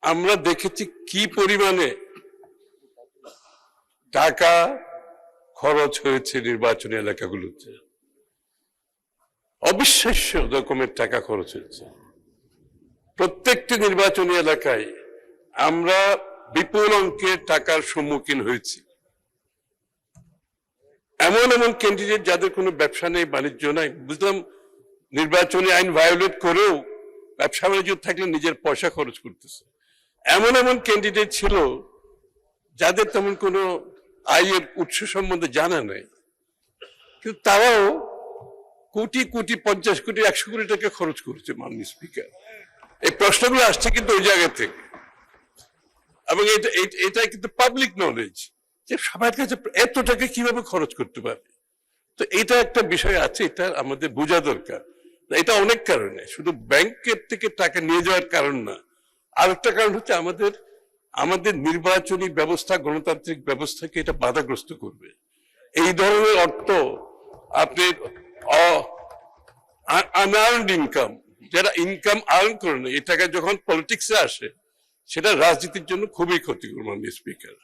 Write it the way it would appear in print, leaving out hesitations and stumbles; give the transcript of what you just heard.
আমরা দেখেছি কি পরিমাণে টাকা খরচ হয়েছে নির্বাচনী এলাকাগুলোতে, অবিশ্বাস্য রকমের টাকা খরচ হয়েছে। প্রত্যেকটি নির্বাচনী এলাকায় আমরা বিপুল অঙ্কের টাকার সম্মুখীন হয়েছি। এমন এমন ক্যান্ডিডেট যাদের কোনো ব্যবসা নেই, বাণিজ্য নাই, বুঝলাম নির্বাচনী আইন ভায়োলেট করেও ব্যবসা বাণিজ্য থাকলে নিজের পয়সা খরচ করতেছে। এমন এমন ক্যান্ডিডেট ছিল যাদের তেমন কোনো আয়ের উৎস সম্বন্ধে জানা নেই, কিন্তু তারাও কোটি কোটি, 50 কোটি, 100 কোটি টাকা খরচ করছে। মাননীয় স্পিকার, এই প্রশ্নগুলো আসছে কিন্তু ওই জায়গা থেকে, এবং এটা কিন্তু পাবলিক নলেজ যে সবার কাছে এত টাকা কিভাবে খরচ করতে পারে। তো এটা একটা বিষয় আছে, এটা আমাদের বোঝা দরকার। এটা অনেক কারণে, শুধু ব্যাংকের থেকে টাকা নিয়ে যাওয়ার কারণ না, আরেকটা কারণ হচ্ছে আমাদের নির্বাচনী ব্যবস্থা, গণতান্ত্রিক ব্যবস্থাকে এটা বাধাগ্রস্ত করবে। এই ধরনের অর্থ আপনি আনআর্নড ইনকাম, যারা ইনকাম আর্ন করে না, এই টাকা যখন পলিটিক্সে আসে সেটা রাজনীতির জন্য খুবই ক্ষতিকর। মাননীয় স্পিকার।